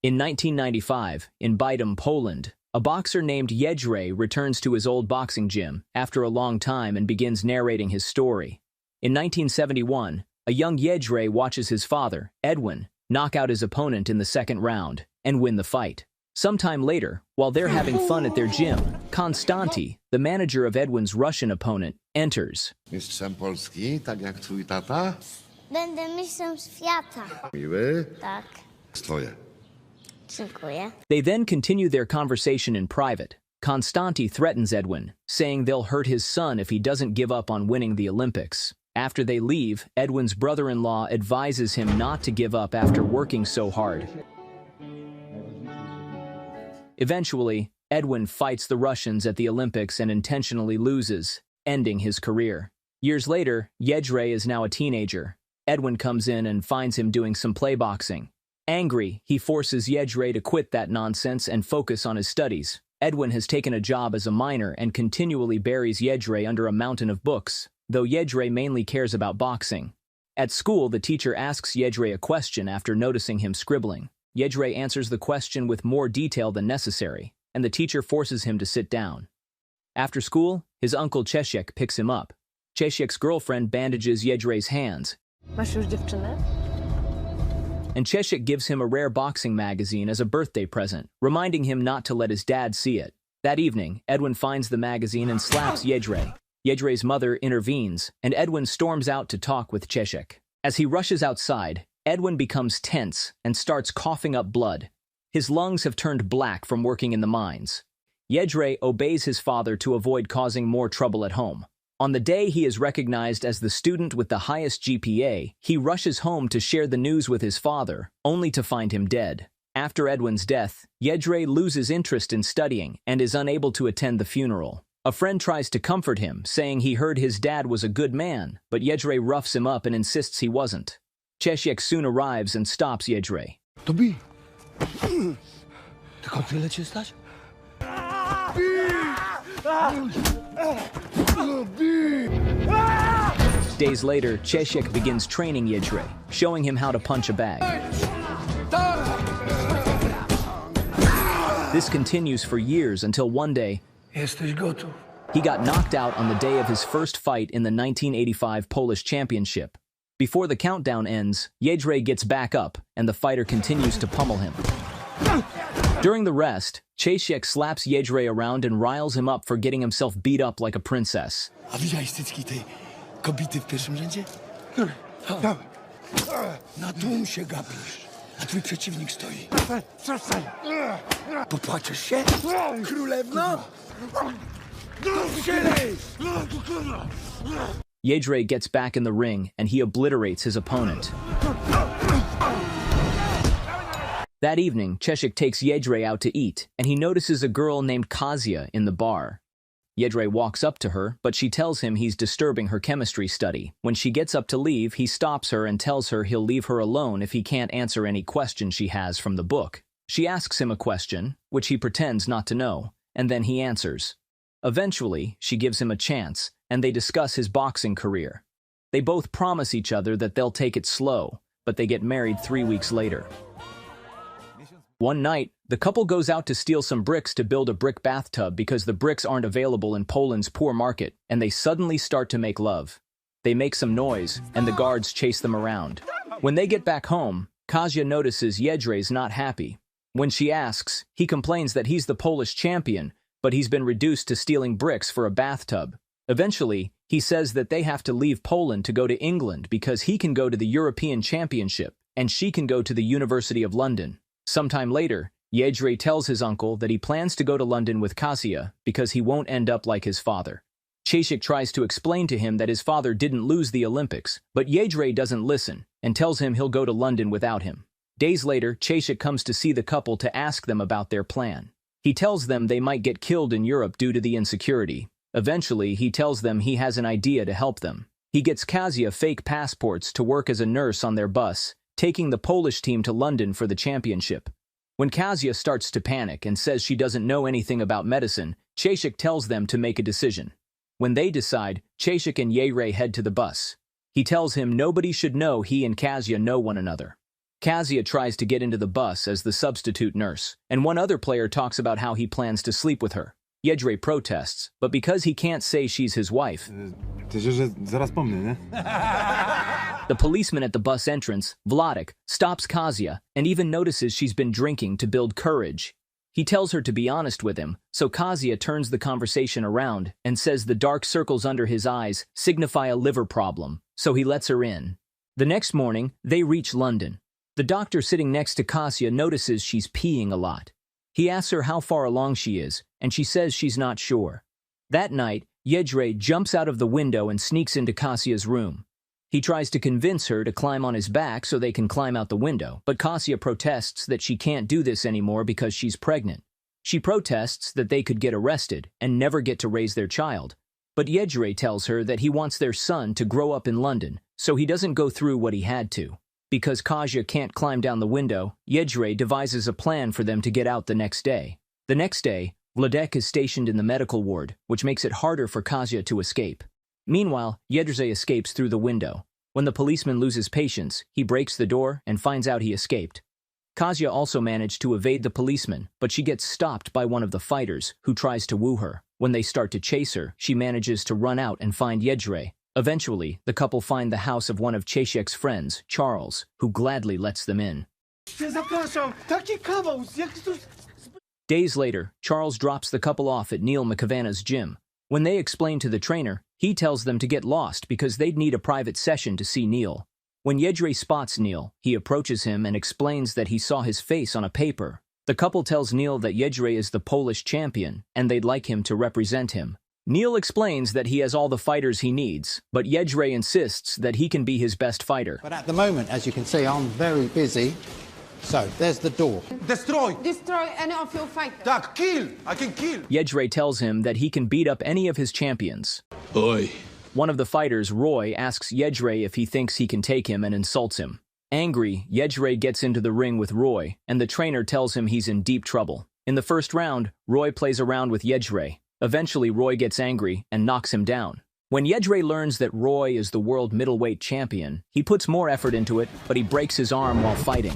In 1995, in Bydom, Poland, a boxer named Eryk returns to his old boxing gym after a long time and begins narrating his story. In 1971, a young Eryk watches his father, Edwin, knock out his opponent in the second round and win the fight. Sometime later, while they're having fun at their gym, Konstanty, the manager of Edwin's Russian opponent, enters. Mistrzem Polski, tak jak twój tata? Będę mistrzem świata. Miły? Tak. Twoje. Dziękuję. They then continue their conversation in private. Konstanty threatens Edwin, saying they'll hurt his son if he doesn't give up on winning the Olympics. After they leave, Edwin's brother-in-law advises him not to give up after working so hard. Eventually, Edwin fights the Russians at the Olympics and intentionally loses, ending his career. Years later, Eryk is now a teenager. Edwin comes in and finds him doing some play boxing. Angry, he forces Eryk to quit that nonsense and focus on his studies. Edwin has taken a job as a miner and continually buries Eryk under a mountain of books, though Eryk mainly cares about boxing. At school, the teacher asks Eryk a question after noticing him scribbling. Eryk answers the question with more detail than necessary, and the teacher forces him to sit down. After school, his uncle Czesiek picks him up. Czesiek's girlfriend bandages Eryj's hands. Masz już dziewczynę? And Czesiek gives him a rare boxing magazine as a birthday present, reminding him not to let his dad see it. That evening, Edwin finds the magazine and slaps Eryj. Eryj's mother intervenes, and Edwin storms out to talk with Czesiek. As he rushes outside, Edwin becomes tense and starts coughing up blood. His lungs have turned black from working in the mines. Eryj obeys his father to avoid causing more trouble at home. On the day he is recognized as the student with the highest GPA, he rushes home to share the news with his father, only to find him dead. After Edwin's death, Eryj loses interest in studying and is unable to attend the funeral. A friend tries to comfort him, saying he heard his dad was a good man, but Eryj roughs him up and insists he wasn't. Czesiek soon arrives and stops Eryj. To bij! Tylko tyle cię stać? Days later, Czesiek begins training Eryj, showing him how to punch a bag. This continues for years until one day, Jesteś gotów. he got knocked out on the day of his first fight in the 1985 Polish Championship. Before the countdown ends, Eryj gets back up, and the fighter continues to pummel him. During the rest, Czesiek slaps Eryj around and riles him up for getting himself beat up like a princess. A widziałeś cycki tej kobiety w pierwszym rzędzie? Na tłum się gapisz, a twój przeciwnik stoi. Przestań! Popłaczesz się? Królewno? Eryj gets back in the ring, and he obliterates his opponent. That evening, Czesiek takes Eryj out to eat, and he notices a girl named Kasia in the bar. Eryj walks up to her, but she tells him he's disturbing her chemistry study. When she gets up to leave, he stops her and tells her he'll leave her alone if he can't answer any question she has from the book. She asks him a question, which he pretends not to know, and then he answers. Eventually, she gives him a chance, and they discuss his boxing career. They both promise each other that they'll take it slow, but they get married 3 weeks later. One night, the couple goes out to steal some bricks to build a brick bathtub because the bricks aren't available in Poland's poor market, and they suddenly start to make love. They make some noise, and the guards chase them around. When they get back home, Kasia notices Eryj's not happy. When she asks, he complains that he's the Polish champion, but he's been reduced to stealing bricks for a bathtub. Eventually, he says that they have to leave Poland to go to England because he can go to the European Championship, and she can go to the University of London. Sometime later, Eryj tells his uncle that he plans to go to London with Kasia because he won't end up like his father. Czesiek tries to explain to him that his father didn't lose the Olympics, but Eryj doesn't listen and tells him he'll go to London without him. Days later, Czesiek comes to see the couple to ask them about their plan. He tells them they might get killed in Europe due to the insecurity. Eventually, he tells them he has an idea to help them. He gets Kasia fake passports to work as a nurse on their bus, taking the Polish team to London for the championship. When Kasia starts to panic and says she doesn't know anything about medicine, Czesiek tells them to make a decision. When they decide, Czesiek and Eryj head to the bus. He tells him nobody should know he and Kasia know one another. Kazuya tries to get into the bus as the substitute nurse, and one other player talks about how he plans to sleep with her. Jedrzej protests, but because he can't say she's his wife, the policeman at the bus entrance, Vladek, stops Kazuya and even notices she's been drinking to build courage. He tells her to be honest with him, so Kazuya turns the conversation around and says the dark circles under his eyes signify a liver problem, so he lets her in. The next morning, they reach London. The doctor sitting next to Kazuya notices she's peeing a lot. He asks her how far along she is, and she says she's not sure. That night, Jedrzej jumps out of the window and sneaks into Kazuya's room. He tries to convince her to climb on his back so they can climb out the window, but Kazuya protests that she can't do this anymore because she's pregnant. She protests that they could get arrested and never get to raise their child. But Jedrzej tells her that he wants their son to grow up in London, so he doesn't go through what he had to. Because Kazuya can't climb down the window, Jedrzej devises a plan for them to get out the next day. The next day, Vladek is stationed in the medical ward, which makes it harder for Kazuya to escape. Meanwhile, Jedrzej escapes through the window. When the policeman loses patience, he breaks the door and finds out he escaped. Kazuya also managed to evade the policeman, but she gets stopped by one of the fighters, who tries to woo her. When they start to chase her, she manages to run out and find Jedrzej. Eventually, the couple find the house of one of Czesiek's friends, Charles, who gladly lets them in. Days later, Charles drops the couple off at Neil McAvanna's gym. When they explain to the trainer, he tells them to get lost because they'd need a private session to see Neil. When Jedrzej spots Neil, he approaches him and explains that he saw his face on a paper. The couple tells Neil that Jedrzej is the Polish champion, and they'd like him to represent him. Neil explains that he has all the fighters he needs, but Jedrzej insists that he can be his best fighter. But at the moment, as you can see, I'm very busy. So, there's the door. Destroy! Destroy any of your fighters. Tak, kill! I can kill! Jedrzej tells him that he can beat up any of his champions. Oi. One of the fighters, Roy, asks Jedrzej if he thinks he can take him and insults him. Angry, Jedrzej gets into the ring with Roy, and the trainer tells him he's in deep trouble. In the first round, Roy plays around with Jedrzej. Eventually, Roy gets angry and knocks him down. When Jedrzej learns that Roy is the world middleweight champion, he puts more effort into it, but he breaks his arm while fighting.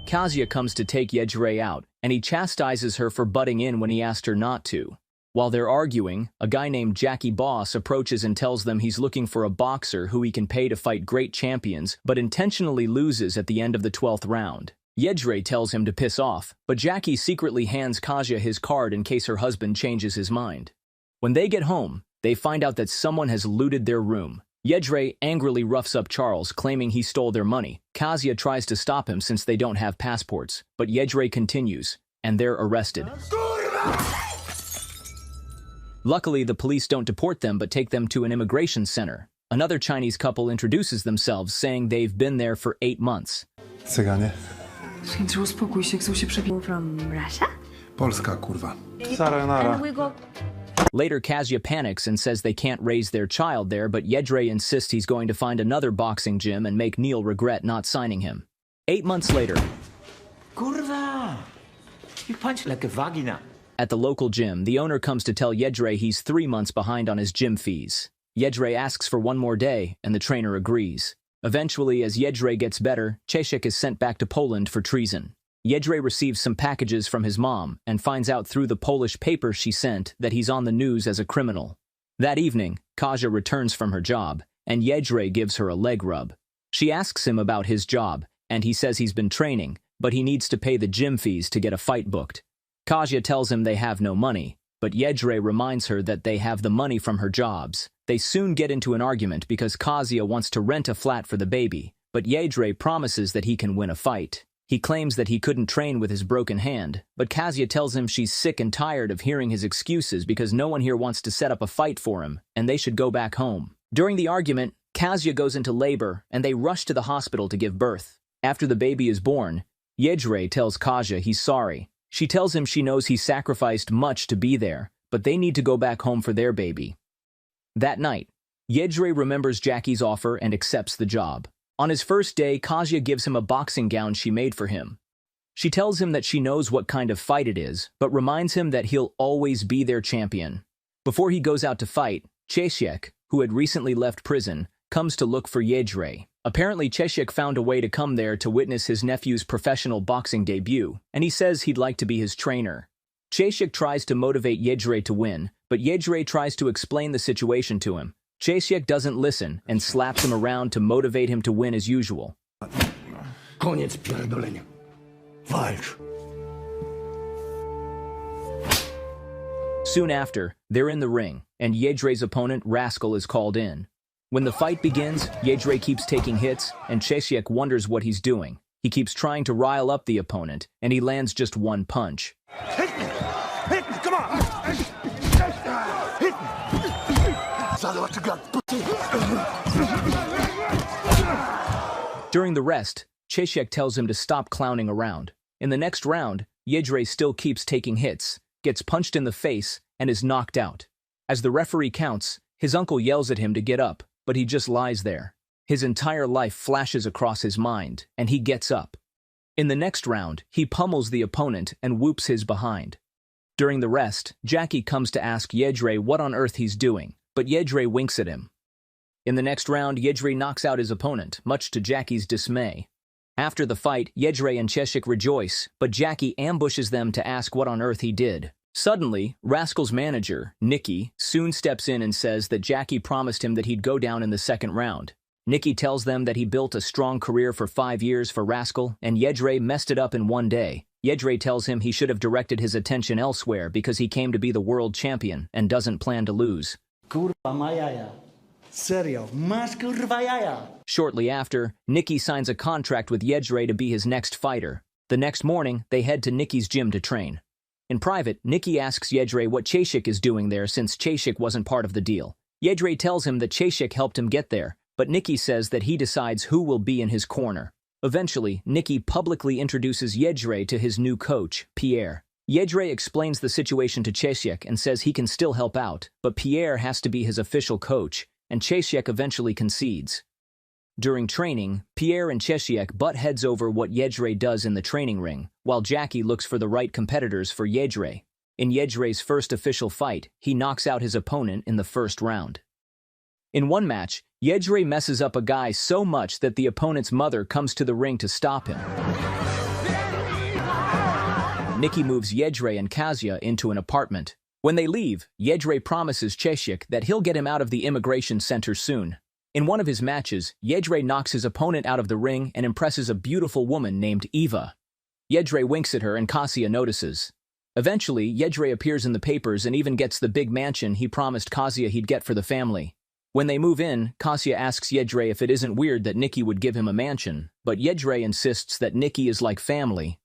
Kazuya comes to take Jedrzej out, and he chastises her for butting in when he asked her not to. While they're arguing, a guy named Jackie Boss approaches and tells them he's looking for a boxer who he can pay to fight great champions, but intentionally loses at the end of the 12th round. Jedrzej tells him to piss off, but Jackie secretly hands Kazuya his card in case her husband changes his mind. When they get home, they find out that someone has looted their room. Jedrzej angrily roughs up Charles, claiming he stole their money. Kazuya tries to stop him since they don't have passports, but Jedrzej continues, and they're arrested. Luckily, the police don't deport them but take them to an immigration center. Another Chinese couple introduces themselves, saying they've been there for 8 months. Cyganie. Księdzu, uspokój się, chcą się przebić. From Russia? Polska, kurwa. And we go... Later, Kazuya panics and says they can't raise their child there, but Jedrzej insists he's going to find another boxing gym and make Neil regret not signing him. 8 months later, Kurwa! You punch like a vagina. at the local gym, the owner comes to tell Jedrzej he's 3 months behind on his gym fees. Jedrzej asks for one more day, and the trainer agrees. Eventually, as Jedrzej gets better, Czesiek is sent back to Poland for treason. Jedrzej receives some packages from his mom and finds out through the Polish paper she sent that he's on the news as a criminal. That evening, Kasia returns from her job, and Jedrzej gives her a leg rub. She asks him about his job, and he says he's been training, but he needs to pay the gym fees to get a fight booked. Kasia tells him they have no money, but Jedrzej reminds her that they have the money from her jobs. They soon get into an argument because Kasia wants to rent a flat for the baby, but Jedrzej promises that he can win a fight. He claims that he couldn't train with his broken hand, but Kasia tells him she's sick and tired of hearing his excuses because no one here wants to set up a fight for him, and they should go back home. During the argument, Kasia goes into labor, and they rush to the hospital to give birth. After the baby is born, Jedrzej tells Kasia he's sorry. She tells him she knows he sacrificed much to be there, but they need to go back home for their baby. That night, Jedrzej remembers Jackie's offer and accepts the job. On his first day, Kasia gives him a boxing gown she made for him. She tells him that she knows what kind of fight it is, but reminds him that he'll always be their champion. Before he goes out to fight, Czesiek, who had recently left prison, comes to look for Jedrzej. Apparently, Czesiek found a way to come there to witness his nephew's professional boxing debut, and he says he'd like to be his trainer. Czesiek tries to motivate Jędrzej to win, but Jędrzej tries to explain the situation to him. Czesiek doesn't listen and slaps him around to motivate him to win as usual. Koniec pierdolenia. Walcz. Soon after, they're in the ring, and Jędrzej's opponent, Rascal, is called in. When the fight begins, Jędrzej keeps taking hits, and Czesiek wonders what he's doing. He keeps trying to rile up the opponent, and he lands just one punch. Hit me! Hit me! Come on! Hit me! What you got, pussy? During the rest, Czesiek tells him to stop clowning around. In the next round, Jędrzej still keeps taking hits, gets punched in the face, and is knocked out. As the referee counts, his uncle yells at him to get up, but he just lies there. His entire life flashes across his mind, and he gets up. In the next round, he pummels the opponent and whoops his behind. During the rest, Jackie comes to ask Jędrzej what on earth he's doing, but Jędrzej winks at him. In the next round, Jędrzej knocks out his opponent, much to Jackie's dismay. After the fight, Jędrzej and Czesiek rejoice, but Jackie ambushes them to ask what on earth he did. Suddenly, Rascal's manager, Nicky, soon steps in and says that Jackie promised him that he'd go down in the second round. Nicky tells them that he built a strong career for 5 years for Rascal, and Jędrzej messed it up in one day. Jędrzej tells him he should have directed his attention elsewhere because he came to be the world champion and doesn't plan to lose. Kurwa, ma jaja. Serio, masz kurwa jaja. Shortly after, Nicky signs a contract with Jędrzej to be his next fighter. The next morning, they head to Nicky's gym to train. In private, Nicky asks Jędrzej what Czesiek is doing there since Czesiek wasn't part of the deal. Jędrzej tells him that Czesiek helped him get there, but Nicky says that he decides who will be in his corner. Eventually, Nicky publicly introduces Jędrzej to his new coach, Pierre. Jędrzej explains the situation to Czesiek and says he can still help out, but Pierre has to be his official coach, and Czesiek eventually concedes. During training, Pierre and Czesiek butt heads over what Jędrzej does in the training ring, while Jackie looks for the right competitors for Jędrzej. In Jędrzej's first official fight, he knocks out his opponent in the first round. In one match, Jędrzej messes up a guy so much that the opponent's mother comes to the ring to stop him. Nicky moves Jędrzej and Kasia into an apartment. When they leave, Jędrzej promises Czesiek that he'll get him out of the immigration center soon. In one of his matches, Jędrzej knocks his opponent out of the ring and impresses a beautiful woman named Eva. Jędrzej winks at her and Kasia notices. Eventually, Jędrzej appears in the papers and even gets the big mansion he promised Kasia he'd get for the family. When they move in, Kasia asks Jędrzej if it isn't weird that Nicky would give him a mansion, but Jędrzej insists that Nicky is like family.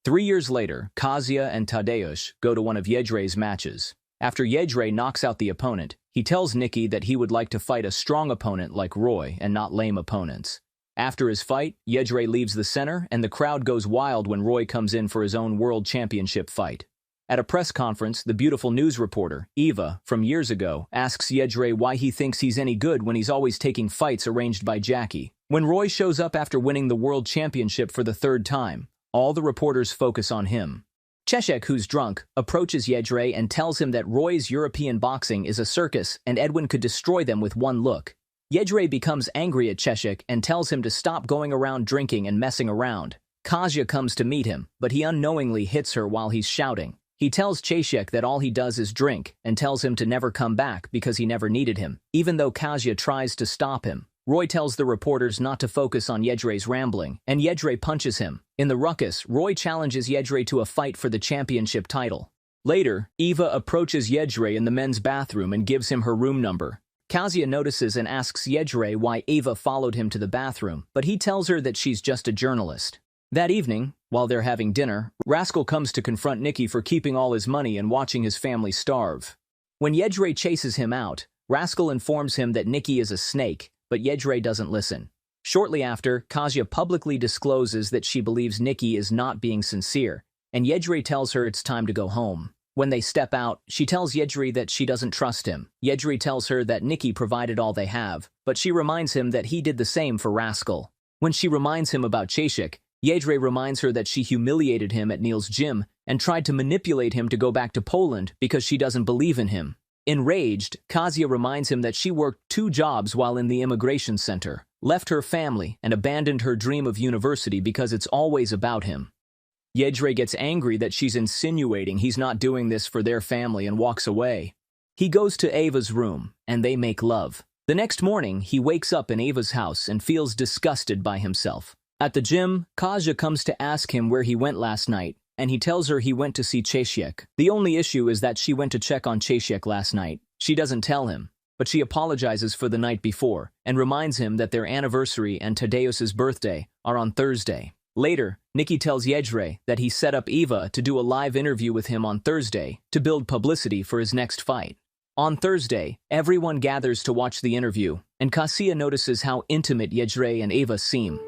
3 years later, Kasia and Tadeusz go to one of Jędrzej's matches. After Jędrzej knocks out the opponent, he tells Nicky that he would like to fight a strong opponent like Roy and not lame opponents. After his fight, Jędrzej leaves the center and the crowd goes wild when Roy comes in for his own world championship fight. At a press conference, the beautiful news reporter, Eva, from years ago, asks Jędrzej why he thinks he's any good when he's always taking fights arranged by Jackie. When Roy shows up after winning the world championship for the 3rd time, all the reporters focus on him. Czesiek, who's drunk, approaches Jędrzej and tells him that Roy's European boxing is a circus and Edwin could destroy them with one look. Jędrzej becomes angry at Czesiek and tells him to stop going around drinking and messing around. Kasia comes to meet him, but he unknowingly hits her while he's shouting. He tells Czesiek that all he does is drink and tells him to never come back because he never needed him, even though Kasia tries to stop him. Roy tells the reporters not to focus on Jędrzej's rambling, and Jędrzej punches him. In the ruckus, Roy challenges Jędrzej to a fight for the championship title. Later, Eva approaches Jędrzej in the men's bathroom and gives him her room number. Kasia notices and asks Jędrzej why Eva followed him to the bathroom, but he tells her that she's just a journalist. That evening, while they're having dinner, Rascal comes to confront Nicky for keeping all his money and watching his family starve. When Jędrzej chases him out, Rascal informs him that Nicky is a snake, but Jędrzej doesn't listen. Shortly after, Kasia publicly discloses that she believes Nicky is not being sincere, and Jędrzej tells her it's time to go home. When they step out, she tells Jędrzej that she doesn't trust him. Jędrzej tells her that Nicky provided all they have, but she reminds him that he did the same for Rascal. When she reminds him about Czesiek, Jędrzej reminds her that she humiliated him at Neil's gym and tried to manipulate him to go back to Poland because she doesn't believe in him. Enraged, Kasia reminds him that she worked 2 jobs while in the immigration center, left her family, and abandoned her dream of university because it's always about him. Yejre gets angry that she's insinuating he's not doing this for their family and walks away. He goes to Ava's room, and they make love. The next morning, he wakes up in Ava's house and feels disgusted by himself. At the gym, Kasia comes to ask him where he went last night, and he tells her he went to see Czesiek. The only issue is that she went to check on Czesiek last night. She doesn't tell him, but she apologizes for the night before and reminds him that their anniversary and Tadeus's birthday are on Thursday. Later, Nikki tells Yejre that he set up Eva to do a live interview with him on Thursday to build publicity for his next fight. On Thursday, everyone gathers to watch the interview, and Kasia notices how intimate Yejre and Eva seem.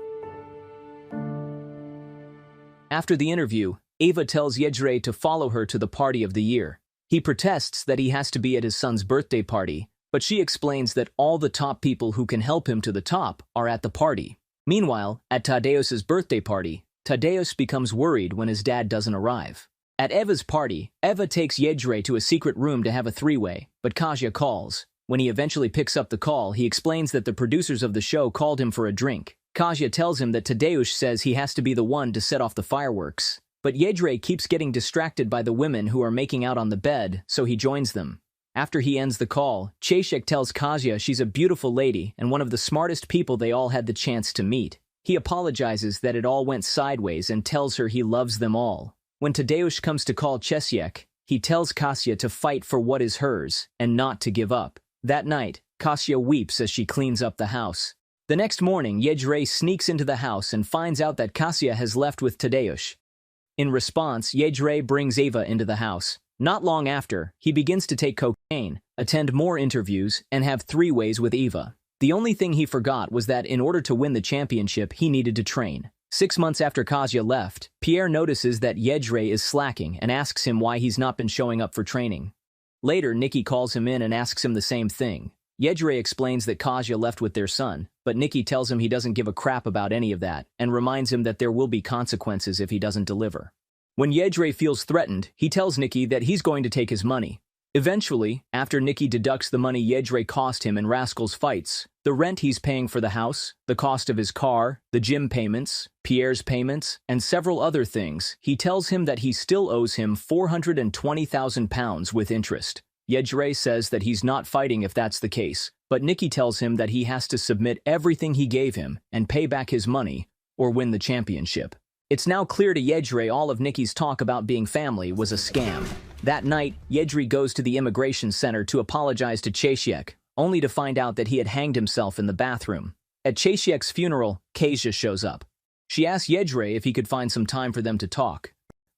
After the interview, Eva tells Yejre to follow her to the party of the year. He protests that he has to be at his son's birthday party, but she explains that all the top people who can help him to the top are at the party. Meanwhile, at Tadeus's birthday party, Tadeus becomes worried when his dad doesn't arrive. At Eva's party, Eva takes Yejre to a secret room to have a 3-way, but Kasia calls. When he eventually picks up the call, he explains that the producers of the show called him for a drink. Kasia tells him that Tadeusz says he has to be the one to set off the fireworks. But Yejre keeps getting distracted by the women who are making out on the bed, so he joins them. After he ends the call, Czesiek tells Kasia she's a beautiful lady and one of the smartest people they all had the chance to meet. He apologizes that it all went sideways and tells her he loves them all. When Tadeusz comes to call Czesiek, he tells Kasia to fight for what is hers and not to give up. That night, Kasia weeps as she cleans up the house. The next morning, Yejre sneaks into the house and finds out that Kasia has left with Tadeusz. In response, Yejre brings Eva into the house. Not long after, he begins to take cocaine, attend more interviews, and have 3-ways with Eva. The only thing he forgot was that in order to win the championship, he needed to train. 6 months after Kasia left, Pierre notices that Yejre is slacking and asks him why he's not been showing up for training. Later, Nikki calls him in and asks him the same thing. Yejre explains that Kasia left with their son, but Nikki tells him he doesn't give a crap about any of that and reminds him that there will be consequences if he doesn't deliver. When Yejre feels threatened, he tells Nikki that he's going to take his money. Eventually, after Nikki deducts the money Yejre cost him in Rascal's fights, the rent he's paying for the house, the cost of his car, the gym payments, Pierre's payments, and several other things, he tells him that he still owes him £420,000 with interest. Yejre says that he's not fighting if that's the case, but Nikki tells him that he has to submit everything he gave him and pay back his money or win the championship. It's now clear to Yejre all of Nikki's talk about being family was a scam. That night, Yejre goes to the immigration center to apologize to Czesiek, only to find out that he had hanged himself in the bathroom. At Czesiek's funeral, Kasia shows up. She asks Yejre if he could find some time for them to talk,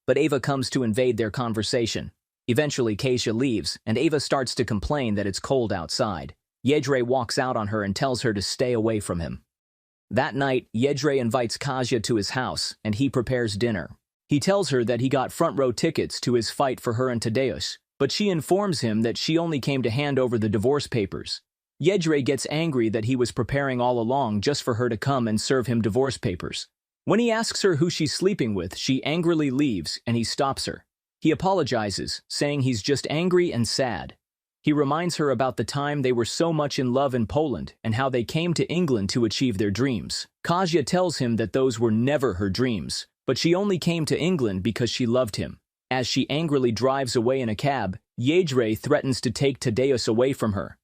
but Ava comes to invade their conversation. Eventually, Kasia leaves, and Ava starts to complain that it's cold outside. Yejre walks out on her and tells her to stay away from him. That night, Yejre invites Kasia to his house, and he prepares dinner. He tells her that he got front-row tickets to his fight for her and Tadeusz, but she informs him that she only came to hand over the divorce papers. Yejre gets angry that he was preparing all along just for her to come and serve him divorce papers. When he asks her who she's sleeping with, she angrily leaves, and he stops her. He apologizes, saying he's just angry and sad. He reminds her about the time they were so much in love in Poland and how they came to England to achieve their dreams. Kasia tells him that those were never her dreams, but she only came to England because she loved him. As she angrily drives away in a cab, Yejre threatens to take Tadeusz away from her.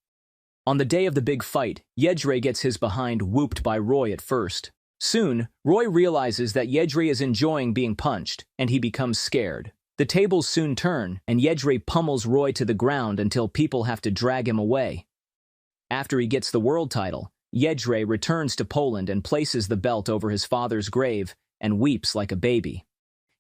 On the day of the big fight, Yejre gets his behind whooped by Roy at first. Soon, Roy realizes that Yejre is enjoying being punched, and he becomes scared. The tables soon turn, and Yejre pummels Roy to the ground until people have to drag him away. After he gets the world title, Yejre returns to Poland and places the belt over his father's grave and weeps like a baby.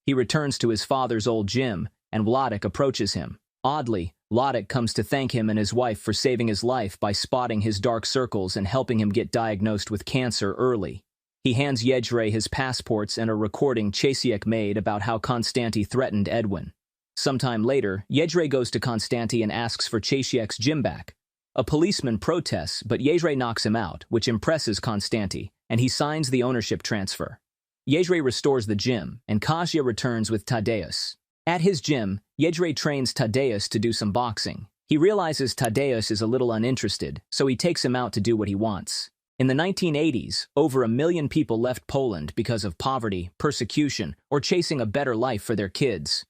He returns to his father's old gym, and Wladek approaches him. Oddly, Wladek comes to thank him and his wife for saving his life by spotting his dark circles and helping him get diagnosed with cancer early. He hands Yejre his passports and a recording Czesiek made about how Konstanty threatened Edwin. Sometime later, Yejre goes to Konstanty and asks for Czesiek's gym back. A policeman protests, but Yejre knocks him out, which impresses Konstanty, and he signs the ownership transfer. Yejre restores the gym, and Kasia returns with Tadeusz. At his gym, Yejre trains Tadeusz to do some boxing. He realizes Tadeusz is a little uninterested, so he takes him out to do what he wants. In the 1980s, over 1 million people left Poland because of poverty, persecution, or chasing a better life for their kids.